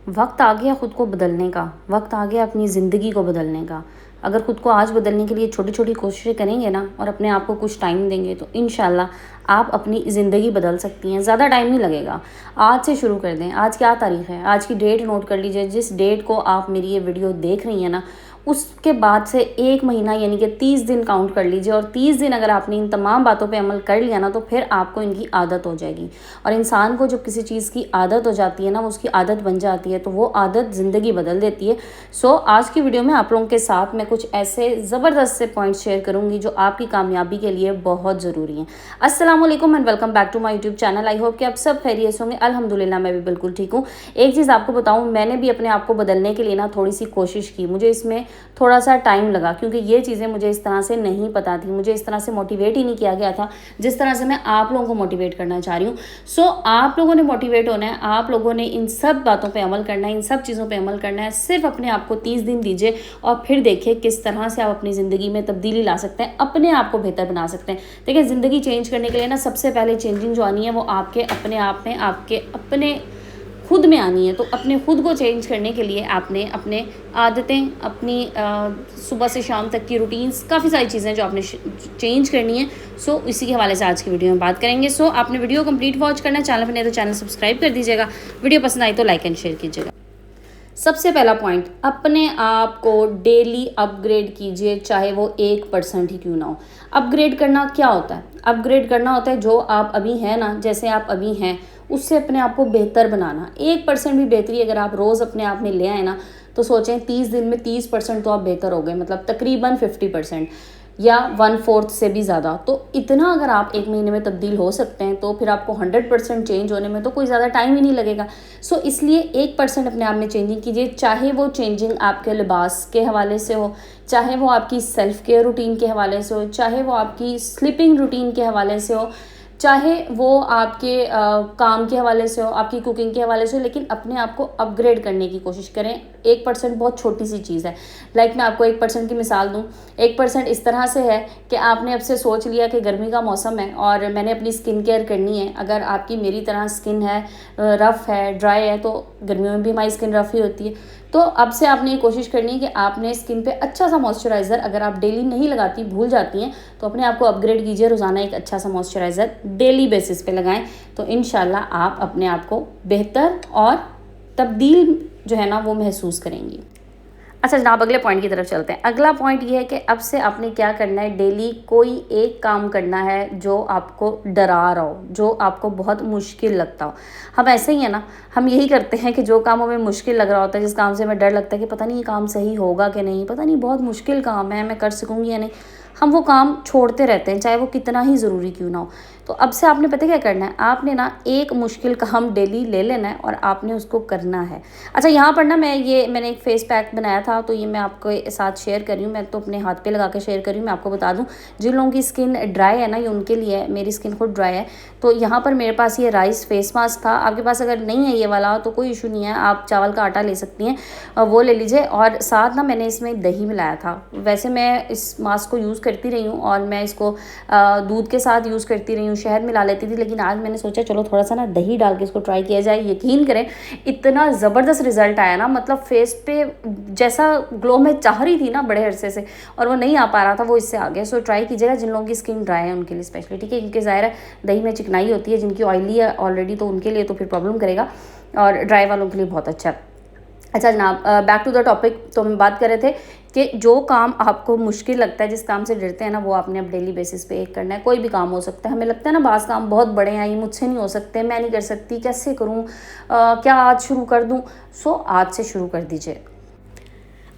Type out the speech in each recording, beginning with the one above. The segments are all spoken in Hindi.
वक्त आ गया ख़ुद को बदलने का, वक्त आ गया अपनी ज़िंदगी को बदलने का। अगर ख़ुद को आज बदलने के लिए छोटी छोटी कोशिशें करेंगे ना और अपने आप को कुछ टाइम देंगे तो इंशाल्लाह आप अपनी ज़िंदगी बदल सकती हैं। ज़्यादा टाइम नहीं लगेगा, आज से शुरू कर दें। आज क्या तारीख़ है, आज की डेट नोट कर लीजिए। जिस डेट को आप मेरी ये वीडियो देख रही हैं ना, उसके बाद से 1 महीना यानी कि 30 दिन काउंट कर लीजिए। और 30 दिन अगर आपने इन तमाम बातों पे अमल कर लिया ना, तो फिर आपको इनकी आदत हो जाएगी। और इंसान को जब किसी चीज़ की आदत हो जाती है ना, वो उसकी आदत बन जाती है, तो वो आदत ज़िंदगी बदल देती है। सो आज की वीडियो में आप लोगों के साथ मैं कुछ ऐसे ज़बरदस्त से पॉइंट्स शेयर करूँगी जो आपकी कामयाबी के लिए बहुत ज़रूरी हैं। अस्सलाम वालेकुम and welcome back to my YouTube channel. I hope कि आप सब खैरियत से होंगे। अल्हम्दुलिल्लाह मैं भी बिल्कुल ठीक हूँ। एक चीज़ आपको बताऊँ, मैंने भी अपने आप को बदलने के लिए ना थोड़ी सी कोशिश की। मुझे इसमें थोड़ा सा टाइम लगा क्योंकि ये चीज़ें मुझे इस तरह से नहीं पता थी, मुझे इस तरह से मोटिवेट ही नहीं किया गया था जिस तरह से मैं आप लोगों को मोटिवेट करना चाह रही हूँ। सो आप लोगों ने मोटिवेट होना है, आप लोगों ने इन सब बातों पे अमल करना है, इन सब चीज़ों पे अमल करना है। सिर्फ अपने आप को 30 दिन दीजिए और फिर देखिए किस तरह से आप अपनी ज़िंदगी में तब्दीली ला सकते हैं, अपने आप को बेहतर बना सकते हैं। देखिए, ज़िंदगी चेंज करने के लिए ना सबसे पहले चेंजिंग जो आनी है वो आपके अपने आप में, आपके अपने खुद में आनी है। तो अपने खुद को चेंज करने के लिए आपने अपने आदतें, अपनी सुबह से शाम तक की रूटीन्स, काफ़ी सारी चीज़ें जो आपने चेंज करनी है। सो इसी के हवाले से आज की वीडियो में बात करेंगे। सो आपने वीडियो कंप्लीट वॉच करना है, चैनल पर नहीं तो चैनल सब्सक्राइब कर दीजिएगा। वीडियो पसंद आई तो लाइक एंड शेयर कीजिएगा। सबसे पहला पॉइंट, अपने आप को डेली अपग्रेड कीजिए, चाहे वो 1% ही क्यों ना हो। अपग्रेड करना क्या होता है? अपग्रेड करना होता है जो आप अभी हैं ना, जैसे आप अभी हैं उससे अपने आप को बेहतर बनाना। 1% भी बेहतरी अगर आप रोज़ अपने आप में ले आए ना, तो सोचें 30 दिन में 30% तो आप बेहतर हो गए, मतलब तकरीबन 50% या 1/4 से भी ज़्यादा। तो इतना अगर आप 1 महीने में तब्दील हो सकते हैं तो फिर आपको 100% चेंज होने में तो कोई ज़्यादा टाइम ही नहीं लगेगा। सो इसलिए 1% अपने आप में चेंजिंग कीजिए, चाहे वो चेंजिंग आपके लिबास के हवाले से हो, चाहे वो आपकी सेल्फ केयर रूटीन के हवाले से हो, चाहे वो आपकी स्लीपिंग रूटीन के हवाले से हो, चाहे वो आपके काम के हवाले से हो, आपकी कुकिंग के हवाले से हो। लेकिन अपने आप को अपग्रेड करने की कोशिश करें। 1% बहुत छोटी सी चीज़ है। लाइक मैं आपको 1% की मिसाल दूं। 1% इस तरह से है कि आपने अब से सोच लिया कि गर्मी का मौसम है और मैंने अपनी स्किन केयर करनी है। अगर आपकी मेरी तरह स्किन है, रफ़ है, ड्राई है, तो गर्मियों में भी हमारी स्किन रफ़ ही होती है। तो अब से आपने ये कोशिश करनी है कि आपने स्किन पे अच्छा सा मॉइस्चराइज़र, अगर आप डेली नहीं लगाती, भूल जाती हैं, तो अपने आप को अपग्रेड कीजिए। रोज़ाना एक अच्छा सा मॉइस्चराइज़र डेली बेसिस पे लगाएं, तो इंशाल्लाह आप अपने आप को बेहतर और तब्दील जो है ना वो महसूस करेंगी। अच्छा जनाब, अगले पॉइंट की तरफ चलते हैं। अगला पॉइंट ये है कि अब से आपने क्या करना है, डेली कोई एक काम करना है जो आपको डरा रहा हो, जो आपको बहुत मुश्किल लगता हो। हम ऐसे ही है ना, हम यही करते हैं कि जो काम हमें मुश्किल लग रहा होता है, जिस काम से हमें डर लगता है कि पता नहीं ये काम सही होगा कि नहीं, पता नहीं बहुत मुश्किल काम है, मैं कर सकूँगी या नहीं, हम वो काम छोड़ते रहते हैं, चाहे वो कितना ही ज़रूरी क्यों ना हो। तो अब से आपने पता क्या करना है, आपने ना एक मुश्किल काम डेली ले लेना है और आपने उसको करना है। अच्छा, यहाँ पर ना मैंने एक फेस पैक बनाया था, तो ये मैं आपके साथ शेयर कर रही हूँ। मैं तो अपने हाथ पे लगा के शेयर कर रही हूँ। मैं आपको बता दूँ, जिन लोगों की स्किन ड्राई है ना, ये उनके लिए है। मेरी स्किन खुद ड्राई है, तो यहाँ पर मेरे पास ये राइस फेस मास्क था। आपके पास अगर नहीं है ये वाला तो कोई इशू नहीं है, आप चावल का आटा ले सकती हैं, वो ले लीजिए। और साथ ना मैंने इसमें दही मिलाया था। वैसे मैं इस मास्क को यूज़ करती रही हूँ और मैं इसको दूध के साथ यूज़ करती रही हूँ, शहद मिला लेती थी, लेकिन आज मैंने सोचा चलो थोड़ा सा ना दही डाल के इसको ट्राई किया जाए। यकीन करें इतना ज़बरदस्त रिजल्ट आया ना, मतलब फेस पे जैसा ग्लो मैं चाह रही थी ना बड़े अरसे से, और वो नहीं आ पा रहा था, वो इससे आ गया। सो ट्राई कीजिएगा, जिन लोगों की स्किन ड्राई है उनके लिए स्पेशली, ठीक है, क्योंकि ज़ाहिर है दही में चिकनाई होती है। जिनकी ऑयली है ऑलरेडी तो उनके लिए तो फिर प्रॉब्लम करेगा, और ड्राई वालों के लिए बहुत अच्छा है। अच्छा जनाब, बैक टू द टॉपिक। तो हम बात कर रहे थे कि जो काम आपको मुश्किल लगता है, जिस काम से डरते हैं ना, वो आपने अब डेली बेसिस पे एक करना है। कोई भी काम हो सकता है। हमें लगता है ना बाज़ काम बहुत बड़े हैं, ये मुझसे नहीं हो सकते, मैं नहीं कर सकती, कैसे करूँ, क्या आज शुरू कर दूँ। सो आज से शुरू कर दीजिए।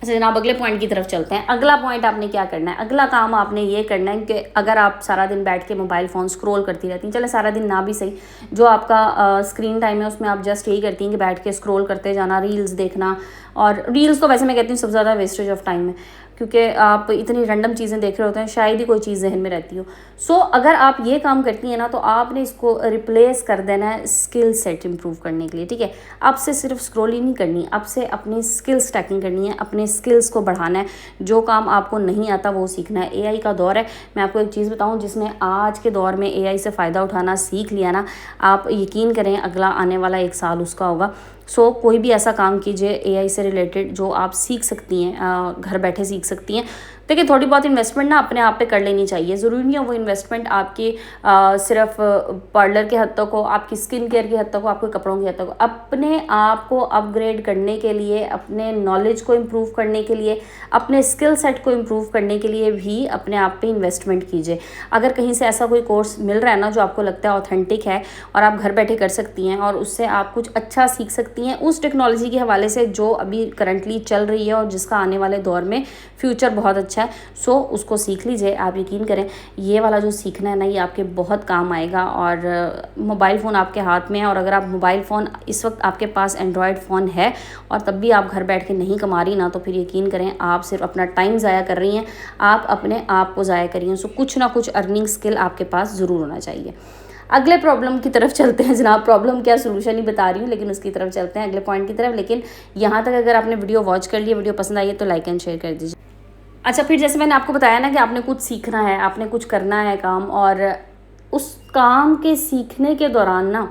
अच्छा जनाब, अगले पॉइंट की तरफ चलते हैं। अगला पॉइंट आपने क्या करना है, अगला काम आपने ये करना है कि अगर आप सारा दिन बैठ के मोबाइल फ़ोन स्क्रॉल करती रहती हैं, चले सारा दिन ना भी सही, जो आपका स्क्रीन टाइम है उसमें आप जस्ट यही करती हैं कि बैठ के स्क्रॉल करते जाना, रील्स देखना। और रील्स तो वैसे मैं कहती हूँ सबसे ज़्यादा वेस्टेज ऑफ टाइम है, क्योंकि आप इतनी रैंडम चीज़ें देख रहे होते हैं, शायद ही कोई चीज़ जहन में रहती हो। सो अगर आप ये काम करती हैं ना, तो आपने इसको रिप्लेस कर देना है स्किल सेट इंप्रूव करने के लिए, ठीक है। आपसे सिर्फ स्क्रॉल ही नहीं करनी, आपसे अपनी स्किल स्टैकिंग करनी है, अपने स्किल्स को बढ़ाना है। जो काम आपको नहीं आता वो सीखना है। एआई का दौर है। मैं आपको एक चीज़ बताऊं, जिसने आज के दौर में एआई से फ़ायदा उठाना सीख लिया ना, आप यकीन करें अगला आने वाला 1 साल उसका होगा। सो कोई भी ऐसा काम कीजिए एआई से रिलेटेड जो आप सीख सकती हैं, घर बैठे सीख सकती हैं। देखिए थोड़ी बहुत इन्वेस्टमेंट ना अपने आप पे कर लेनी चाहिए। ज़रूरी नहीं है वो इन्वेस्टमेंट आपकी सिर्फ पार्लर के हद तक हो, आपकी स्किन केयर की हद तक हो, आपके कपड़ों की हद तक हो। अपने आप को अपग्रेड करने के लिए, अपने नॉलेज को इम्प्रूव करने के लिए, अपने स्किल सेट को इम्प्रूव करने के लिए भी अपने आप पे इन्वेस्टमेंट कीजिए। अगर कहीं से ऐसा कोई कोर्स मिल रहा है ना जो आपको लगता है ऑथेंटिक है और आप घर बैठे कर सकती हैं और उससे आप कुछ अच्छा सीख सकती हैं उस टेक्नोलॉजी के हवाले से जो अभी करंटली चल रही है और जिसका आने वाले दौर में फ्यूचर बहुत अच्छा है, सो उसको सीख लीजिए। आप यकीन करें ये वाला जो सीखना है ना ये आपके बहुत काम आएगा। और मोबाइल फ़ोन आपके हाथ में है और अगर आप मोबाइल फ़ोन इस वक्त आपके पास एंड्रॉयड फ़ोन है और तब भी आप घर बैठ के नहीं कमा रही ना, तो फिर यकीन करें आप सिर्फ अपना टाइम ज़ाया कर रही हैं, आप अपने आप को ज़ाया कर रही हैं। सो कुछ ना कुछ अर्निंग स्किल आपके पास ज़रूर होना चाहिए। अगले प्रॉब्लम की तरफ चलते हैं जनाब। प्रॉब्लम क्या, सोल्यूशन ही बता रही हूँ, लेकिन उसकी तरफ चलते हैं, अगले पॉइंट की तरफ। लेकिन यहाँ तक अगर आपने वीडियो वॉच कर लिया, वीडियो पसंद आई है तो लाइक एंड शेयर कर दीजिए। अच्छा, फिर जैसे मैंने आपको बताया ना कि आपने कुछ सीखना है, आपने कुछ करना है काम, और उस काम के सीखने के दौरान ना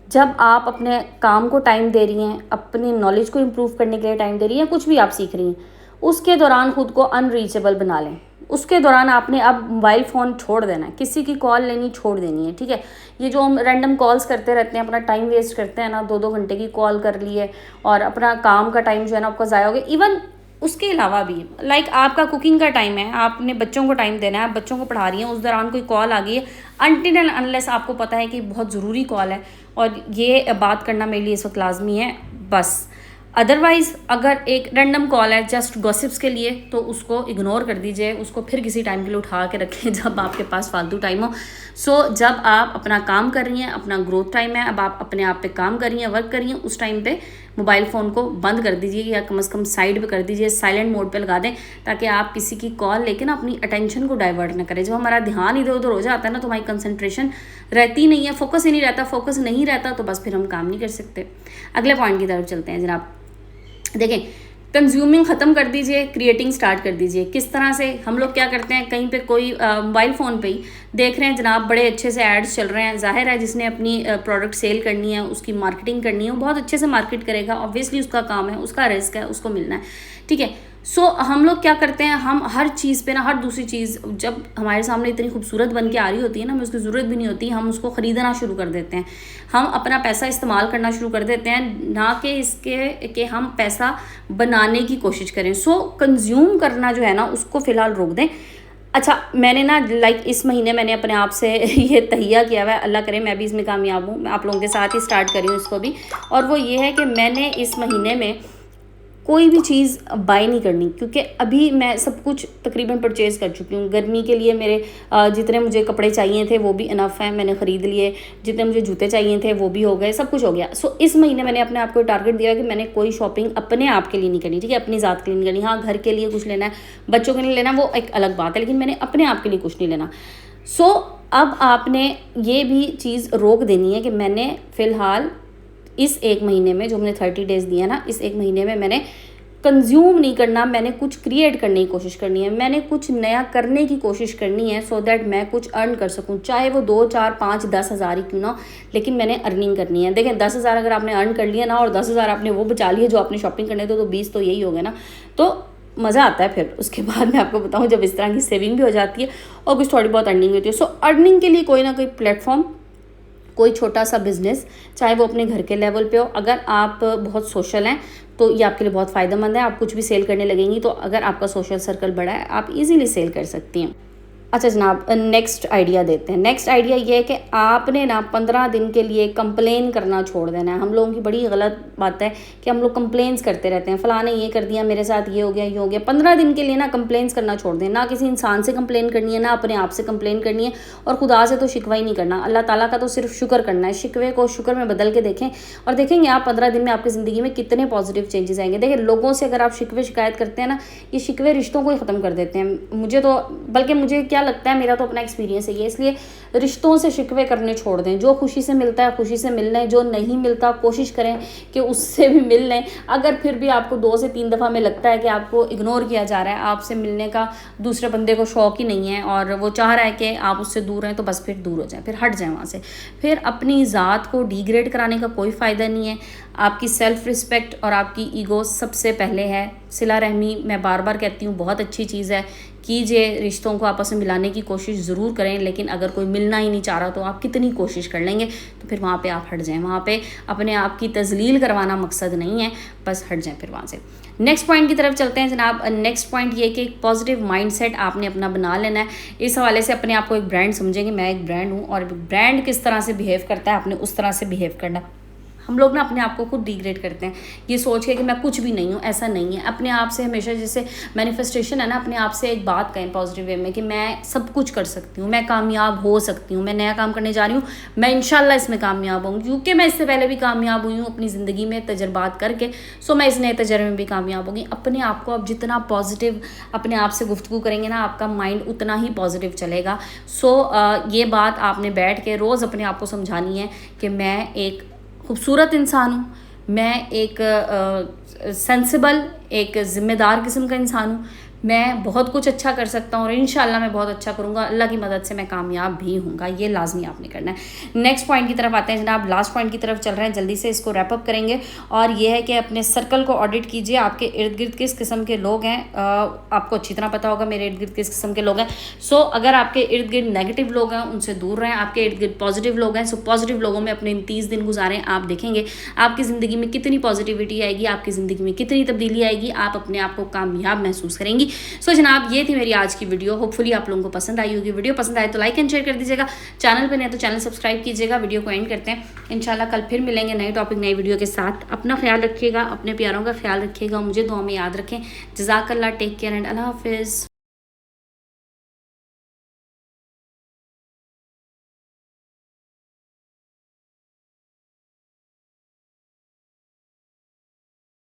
जब आप अपने काम को टाइम दे रही हैं, अपनी नॉलेज को इम्प्रूव करने के लिए टाइम दे रही हैं, कुछ भी आप सीख रही हैं, उसके दौरान खुद को अनरीचेबल बना लें। उसके दौरान आपने अब मोबाइल फ़ोन छोड़ देना है, किसी की कॉल लेनी छोड़ देनी है, ठीक है। ये जो हम रैंडम कॉल्स करते रहते हैं, अपना टाइम वेस्ट करते हैं ना, 2-2 घंटे की कॉल कर ली है और अपना काम का टाइम जो है ना आपका ज़ाया हो गया। इवन उसके अलावा भी लाइक आपका कुकिंग का टाइम है, आपने बच्चों को टाइम देना है, आप बच्चों को पढ़ा रही हैं, उस दौरान कोई कॉल आ गई है, अनटिल एंड अनलेस आपको पता है कि बहुत ज़रूरी कॉल है और ये बात करना मेरे लिए इस वक्त लाजमी है, बस। अदरवाइज़ अगर एक रैंडम कॉल है जस्ट गॉसिप्स के लिए, तो उसको इग्नोर कर दीजिए, उसको फिर किसी टाइम के लिए उठा के रखें जब आपके पास फालतू टाइम हो। सो जब आप अपना काम कर रही हैं, अपना ग्रोथ टाइम है, अब आप अपने आप पे काम कर रही हैं, वर्क कर रही हैं, उस टाइम पे मोबाइल फ़ोन को बंद कर दीजिए या कम से कम साइड पे कर दीजिए, साइलेंट मोड पे लगा दें, ताकि आप किसी की कॉल लेके ना अपनी अटेंशन को डाइवर्ट ना करें। जब हमारा ध्यान इधर उधर हो जाता है ना तो हमारी कंसंट्रेशन रहती नहीं है, फोकस ही नहीं रहता, फोकस नहीं रहता तो बस फिर हम काम नहीं कर सकते। अगले पॉइंट की तरफ चलते हैं जनाब। देखें, कंज्यूमिंग ख़त्म कर दीजिए, क्रिएटिंग स्टार्ट कर दीजिए। किस तरह से? हम लोग क्या करते हैं, कहीं पे कोई मोबाइल फ़ोन पे ही देख रहे हैं जनाब, बड़े अच्छे से एड्स चल रहे हैं। जाहिर है जिसने अपनी प्रोडक्ट सेल करनी है, उसकी मार्केटिंग करनी है, वो बहुत अच्छे से मार्केट करेगा, ऑब्वियसली उसका काम है, उसका रिस्क है, उसको मिलना है, ठीक है। सो हम लोग क्या करते हैं, हम हर चीज़ पे ना, हर दूसरी चीज़ जब हमारे सामने इतनी खूबसूरत बन के आ रही होती है ना, हमें उसकी ज़रूरत भी नहीं होती, हम उसको ख़रीदना शुरू कर देते हैं, हम अपना पैसा इस्तेमाल करना शुरू कर देते हैं, ना कि इसके कि हम पैसा बनाने की कोशिश करें। सो कंज्यूम करना जो है ना उसको फ़िलहाल रोक दें। अच्छा, मैंने ना लाइक इस महीने मैंने अपने आप से ये तहिया किया हुआ है, अल्लाह करे मैं भी इसमें कामयाब हूँ, मैं आप लोगों के साथ ही स्टार्ट करी हूँ इसको भी, और वो ये है कि मैंने इस महीने में कोई भी चीज़ बाय नहीं करनी, क्योंकि अभी मैं सब कुछ तकरीबन परचेज़ कर चुकी हूँ। गर्मी के लिए मेरे जितने मुझे कपड़े चाहिए थे वो भी इनफ हैं, मैंने ख़रीद लिए, जितने मुझे जूते चाहिए थे वो भी हो गए, सब कुछ हो गया। सो इस महीने मैंने अपने आप को टारगेट दिया कि मैंने कोई शॉपिंग अपने आप के लिए नहीं करनी, ठीक है, अपनी ज़ात के लिए नहीं करनी। हाँ, घर के लिए कुछ लेना है, बच्चों के लिए लेना, वो एक अलग बात है, लेकिन मैंने अपने आप के लिए कुछ नहीं लेना। सो अब आपने ये भी चीज़ रोक देनी है कि मैंने फ़िलहाल इस एक महीने में, जो हमने 30 डेज़ दिए ना, इस एक महीने में मैंने कंज्यूम नहीं करना, मैंने कुछ क्रिएट करने की कोशिश करनी है, मैंने कुछ नया करने की कोशिश करनी है, सो दैट मैं कुछ अर्न कर सकूं, चाहे वो 2, 4, 5, 10 हज़ार ही क्यों ना, लेकिन मैंने अर्निंग करनी है। देखें, 10 हज़ार अगर आपने अर्न कर लिया ना और 10 हज़ार आपने वो बचा लिए जो आपने शॉपिंग करने थे, तो 20 तो यही हो गया ना, तो मज़ा आता है। फिर उसके बाद मैं आपको बताऊँ, जब इस तरह की सेविंग भी हो जाती है और कुछ थोड़ी बहुत अर्निंग होती है। सो अर्निंग के लिए कोई ना कोई प्लेटफॉर्म, कोई छोटा सा बिज़नेस, चाहे वो अपने घर के लेवल पे हो। अगर आप बहुत सोशल हैं तो ये आपके लिए बहुत फ़ायदेमंद है। आप कुछ भी सेल करने लगेंगी तो अगर आपका सोशल सर्कल बड़ा है, आप इजीली सेल कर सकती हैं। अच्छा जनाब, नेक्स्ट आइडिया देते हैं। नेक्स्ट आइडिया ये है कि आपने ना 15 दिन के लिए कंप्लेन करना छोड़ देना है। हम लोगों की बड़ी गलत बात है कि हम लोग कंप्लेंट्स करते रहते हैं, फ़लाँ ने ये कर दिया, मेरे साथ ये हो गया, ये हो गया। 15 दिन के लिए ना कंप्लेंट्स करना छोड़ दें। ना किसी इंसान से कंप्लेन करनी है, ना अपने आप से कंप्लेन करनी है, और खुदा से तो शिकवा ही नहीं करना। अल्लाह ताला का तो सिर्फ शुक्र करना है। शिकवे को शुक्र में बदल के देखें और देखेंगे आप 15 दिन में आपकी ज़िंदगी में कितने पॉजिटिव चेंजेस आएंगे। देखिए, लोगों से अगर आप शिकवे शिकायत करते हैं ना, ये शिकवे रिश्तों को ही ख़त्म कर देते हैं। मुझे तो, बल्कि मुझे क्या क्या लगता है, मेरा तो अपना एक्सपीरियंस है ये, इसलिए रिश्तों से शिकवे करने छोड़ दें। जो खुशी से मिलता है खुशी से मिल लें, जो नहीं मिलता कोशिश करें कि उससे भी मिल लें। अगर फिर भी आपको 2 से 3 दफ़ा में लगता है कि आपको इग्नोर किया जा रहा है, आपसे मिलने का दूसरे बंदे को शौक ही नहीं है और वो चाह रहा है कि आप उससे दूर रहें, तो बस फिर दूर हो जाएं, फिर हट जाएं वहाँ से। फिर अपनी ज़ात को डिग्रेड कराने का कोई फ़ायदा नहीं है। आपकी सेल्फ़ रिस्पेक्ट और आपकी ईगो सबसे पहले है। सिला रहमी मैं बार बार कहती हूँ बहुत अच्छी चीज़ है, कीजिए, रिश्तों को आपस में मिलाने की कोशिश ज़रूर करें, लेकिन अगर कोई मिलना ही नहीं चाह रहा तो आप कितनी कोशिश कर लेंगे, तो फिर वहाँ पे आप हट जाएं। वहाँ पे अपने आप की तजलील करवाना मकसद नहीं है, बस हट जाएं फिर वहाँ से। नेक्स्ट पॉइंट की तरफ चलते हैं जनाब। नेक्स्ट पॉइंट ये कि एक पॉजिटिव माइंडसेट आपने अपना बना लेना है। इस हवाले से अपने आप को एक ब्रांड समझेंगे, मैं एक ब्रांड हूँ और ब्रांड किस तरह से बिहेव करता है आपने उस तरह से बिहेव करना। हम लोग ना अपने आप को खुद डिग्रेड करते हैं ये सोच के कि मैं कुछ भी नहीं हूँ, ऐसा नहीं है। अपने आप से हमेशा, जैसे मैनिफेस्टेशन है ना, अपने आप से एक बात कहें पॉजिटिव वे में कि मैं सब कुछ कर सकती हूँ, मैं कामयाब हो सकती हूँ, मैं नया काम करने जा रही हूँ, मैं इंशाल्लाह इसमें कामयाब होंगी, क्योंकि मैं इससे पहले भी कामयाब हुई हूँ अपनी ज़िंदगी में तजर्बात करके, सो मैं इस नए तजर्बे में भी कामयाब होगी। अपने आप को आप जितना पॉजिटिव अपने आप से गुफ्तगू करेंगे ना, आपका माइंड उतना ही पॉजिटिव चलेगा। सो ये बात आपने बैठ के रोज़ अपने आप को समझानी है कि मैं एक खूबसूरत इंसान हूँ, मैं एक सेंसिबल, एक ज़िम्मेदार किस्म का इंसान हूँ, मैं बहुत कुछ अच्छा कर सकता हूँ और इंशाल्लाह मैं बहुत अच्छा करूँगा, अल्लाह की मदद से मैं कामयाब भी हूँगा। ये लाजमी आपने करना है। नेक्स्ट पॉइंट की तरफ आते हैं जनाब, लास्ट पॉइंट की तरफ चल रहे हैं, जल्दी से इसको रैप अप करेंगे। और ये है कि अपने सर्कल को ऑडिट कीजिए, आपके इर्द गिर्द किस किस्म के लोग हैं। आपको अच्छी तरह पता होगा मेरे इर्द गिर्द किस किस्म के लोग हैं। सो अगर आपके इर्द गिर्द नेगेटिव लोग हैं उनसे दूर रहें, आपके इर्द गिर्द पॉजिटिव लोग हैं, सो पॉजिटिव लोगों में अपने 30 दिन गुजारें। आप देखेंगे आपकी ज़िंदगी में कितनी पॉजिटिविटी आएगी, आपकी ज़िंदगी में कितनी तब्दीली आएगी, आप अपने आप को कामयाब महसूस करेंगी। सो जनाब ये थी मेरी आज की वीडियो, होपफुली आप लोगों को पसंद आई होगी। वीडियो पसंद आए तो लाइक एंड शेयर कर दीजिएगा, चैनल पे नहीं तो चैनल सब्सक्राइब कीजिएगा। वीडियो को एंड करते हैं, इंशाल्लाह कल फिर मिलेंगे नए टॉपिक नई वीडियो के साथ। अपना ख्याल रखिएगा, अपने प्यारों का ख्याल रखिएगा, मुझे दुआ में याद रखें। जज़ाकल्लाह, टेक केयर एंड अल्लाह हाफिज़।